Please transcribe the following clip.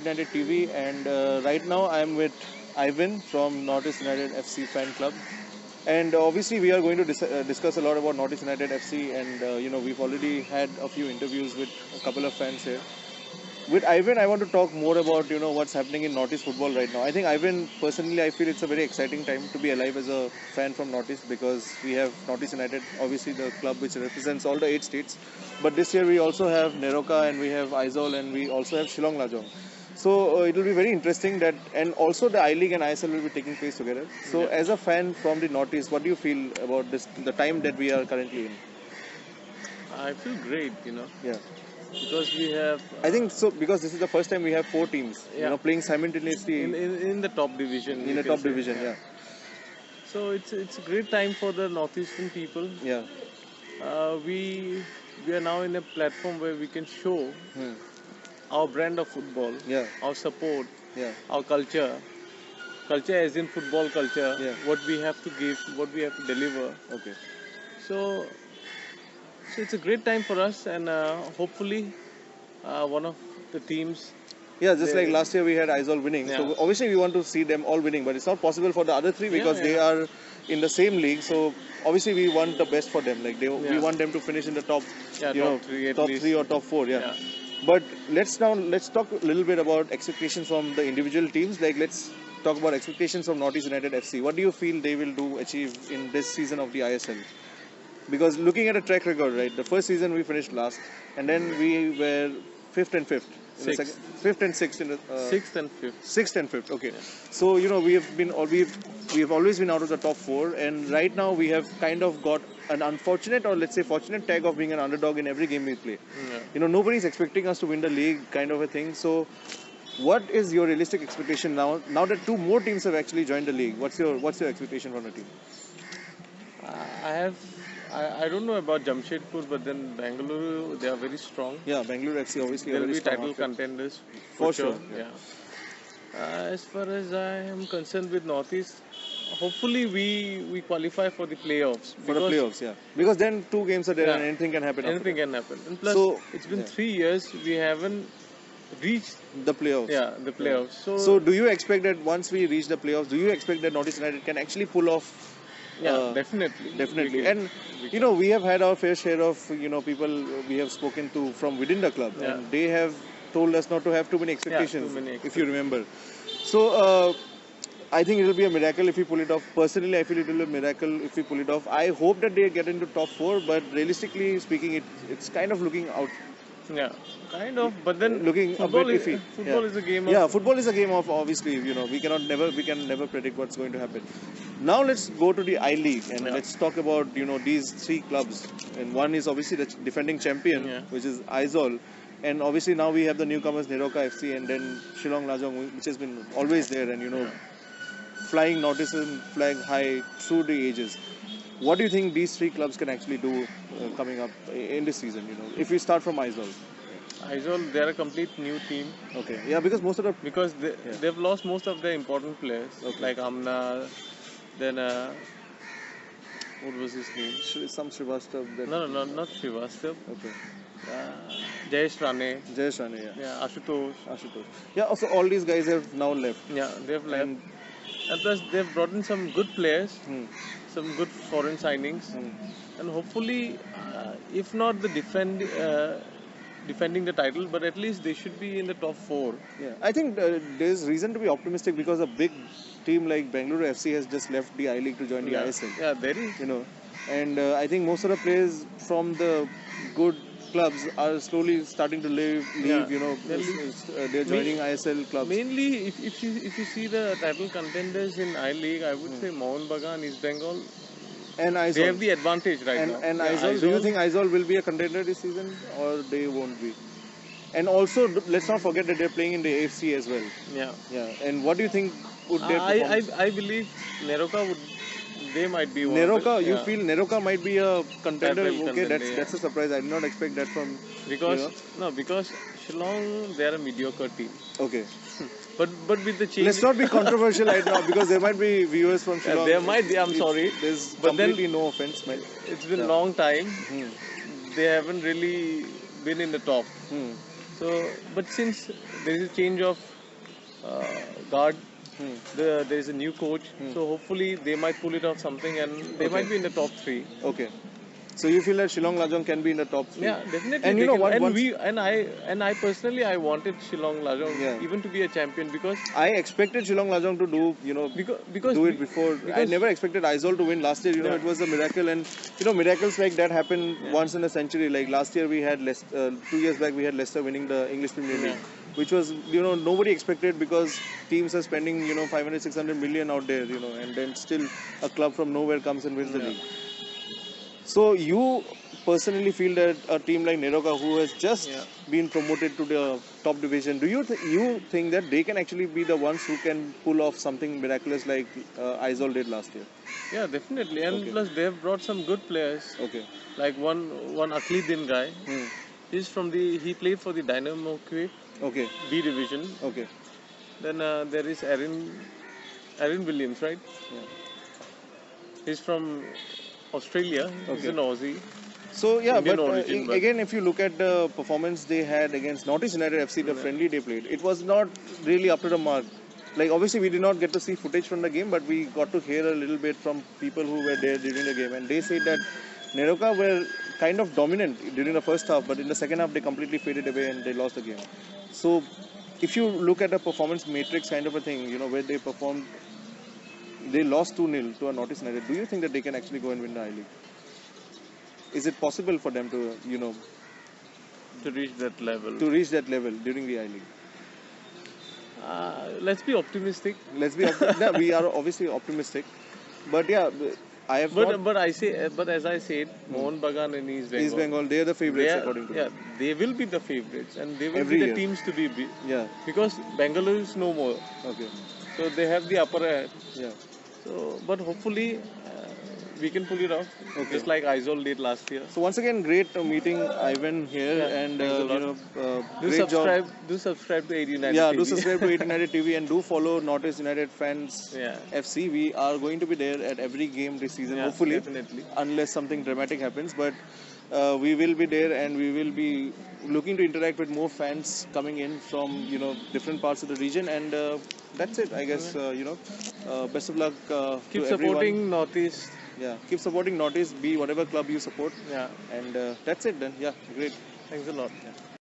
United TV, and right now I am with Ivan from Northeast United FC fan club. And obviously, we are going to discuss a lot about Northeast United FC, and we've already had a few interviews with a couple of fans here. With Ivan, I want to talk more about what's happening in Northeast football right now. I think Ivan, personally, I feel it's a very exciting time to be alive as a fan from Northeast, because we have Northeast United, obviously the club which represents all the 8 states. But this year we also have Neroka, and we have Aizawl, and we also have Shillong Lajong. So it will be very interesting that, and also the I League and ISL will be taking place together. So as a fan from the Northeast, what do you feel about this, the time that we are currently in? I feel great, Yeah. because we have I think so, because this is the first time we have 4 teams, playing simultaneously in the top division. in you a can top say. division. Yeah. So it's a great time for the northeastern people. Yeah. We are now in a platform where we can show Hmm. our brand of football, Yeah. our support, Yeah. our culture as in football culture, Yeah. what we have to give, what we have to deliver. Okay. So, so it's a great time for us, and hopefully, one of the teams. Yeah, just They- like last year we had Aizawl winning. So Yeah. obviously we want to see them all winning, but it's not possible for the other three because they yeah. are in the same league. So obviously we want the best for them. Like we Yeah. want them to finish in the top, Yeah, you top know, three at top least. 3 or top 4. Yeah. But let's talk a little bit about expectations from the individual teams. Like let's talk about expectations from Northeast United FC. What do you feel they will achieve in this season of the ISL? Because looking at a track record, right? The first season we finished last, and then we were fifth and fifth. Sixth. Fifth and sixth in the Sixth and fifth. sixth and fifth. Okay, so we have always been out of the top 4, and right now we have kind of got an unfortunate, or let's say fortunate, tag of being an underdog in every game we play. Yeah. Nobody's expecting us to win the league, kind of a thing. So what is your realistic expectation now? Now that 2 more teams have actually joined the league, what's your expectation from the team? I don't know about Jamshedpur, but then Bangalore, they are very strong. Yeah, Bangalore FC obviously They'll a very be strong title outfit. contenders For sure, Yeah. As far as I am concerned with Northeast, hopefully we qualify for the playoffs. For the playoffs, yeah. Because then 2 games are there and anything can happen. Anything can happen. And plus, So, it's been yeah. 3 years we haven't reached The playoffs. the playoffs. So do you expect that once we reach the playoffs, do you expect that Northeast United can actually pull off? definitely. Definitely. We can- And we can. we have had our fair share of people we have spoken to from within the club, Yeah. and they have told us not to have too many expectations. many If you remember. So I think it will be a miracle if we pull it off. Personally, I feel it will be a miracle if we pull it off. I hope that they get into top 4, but realistically speaking, it's kind of looking out. Yeah, kind of. But then Looking a football, bit iffy. football Yeah. is a game Yeah, of football is a game of, obviously, we can never predict what's going to happen. Now let's go to the I League and let's talk about these 3 clubs. And one is obviously the defending champion, which is Aizawl, and obviously now we have the newcomers Neroka FC, and then Shillong Lajong, which has been always there and flying Northeastern flag high through the ages. What do you think these 3 clubs can actually do coming up in this season? If we start from Aizawl. Aizawl. They're a complete new team Okay. Yeah, because most of the because they've lost most of their important players, Okay. like Amna. Then what was his name? some Srivastav. No, not Srivastav. Okay. Jayesh Rane. Jayesh Rane, yeah. Yeah, Ashutosh. Ashutosh. Yeah, also all these guys have now left. Yeah, they've left. And plus, they've brought in some good players, some good foreign signings, and hopefully, if not the defending the title, but at least they should be in the top 4. Yeah, I think there's reason to be optimistic because a big team like Bangalore FC has just left the I League to join the ISL. Yeah, very. And I think most of the players from the good clubs are slowly starting to leave. They're joining ISL clubs. Mainly, if you see the title contenders in I League, I would say Mohun Bagan, East Bengal. And Aizawl. They have the advantage right now. And Aizawl, do you think Aizawl will be a contender this season or they won't be? And also, let's not forget that they're playing in the AFC as well. Yeah. Yeah. And what do you think would their performance? I believe Neroka they might be one. Neroka, you feel Neroka might be a contender? Title Okay, contender, that's a surprise. I did not expect that from. Because Shillong, they're a mediocre team. Okay. But with the change. Let's not be controversial right now because there might be viewers from Shillong. There might be. I'm sorry. There's But completely no offense, man. It's been a long time. They haven't really been in the top. So, but since there is a change of guard. Hmm. There is a new coach, so hopefully they might pull it off something, and they might be in the top 3. Okay. So you feel that Shillong Lajong can be in the top 3? Yeah, definitely. And you they know can, what? and once- we and I personally I wanted Shillong Lajong Yeah. even to be a champion because I expected Shillong Lajong to do, because do we- it before. I because- never expected Aizawl to win last year. Yeah. It was a miracle, and miracles like that happen once in a century. Like last year, we had 2 years back, we had Leicester winning the English Premier League, which was nobody expected because teams are spending 500, 600 million out there, and then still a club from nowhere comes and wins the league. So you personally feel that a team like Neroka, who has just been promoted to the top division, do you you think that they can actually be the ones who can pull off something miraculous like Aizawl did last year? Yeah, definitely. And plus they have brought some good players. Okay. Like one Akhlidin guy. Hmm. He played for the Dynamo Kyiv Okay. B division. Okay. Then there is Aaron Williams, right? Yeah. He's from Australia. He's Okay. an Aussie. So yeah, Indian but origin, but- again, if you look at the performance they had against Northeast United FC, the friendly they played, it was not really up to the mark. Like obviously we did not get to see footage from the game, but we got to hear a little bit from people who were there during the game, and they said that Neroka were kind of dominant during the first half, but in the second half they completely faded away and they lost the game. So if you look at a performance matrix kind of a thing, where they performed, they lost 2-0 to a Northeast United. Do you think that they can actually go and win the I-League? Is it possible for them to, To reach that level. to reach that level during the I-League? Let's be optimistic. Let's be yeah, we are obviously optimistic, but yeah, I have not, But as I said, Mohun Bagan and East Bengal. East Bengal, they are the favorites according to me. they will be the favorites, and they will Every be the year. teams to be Yeah. because Bangalore is no more, Okay. so they have the upper hand. Yeah. So, but hopefully we can pull it off, just like Aizawl did last year. So once again, great meeting Ivan here, and thanks a lot. Do great subscribe. job. Do subscribe to 8 United. Yeah, TV. do subscribe to 8 United TV and do follow Northeast United Fans Yeah. FC. We are going to be there at every game this season, Yeah, hopefully, definitely. unless something dramatic happens. But we will be there, and we will be looking to interact with more fans coming in from different parts of the region. And that's it, I guess. Best of luck Keep to supporting everyone. Northeast. Yeah, keep supporting Northeast. Be whatever club you support. Yeah. And that's it then. Yeah, great. Thanks a lot. Yeah.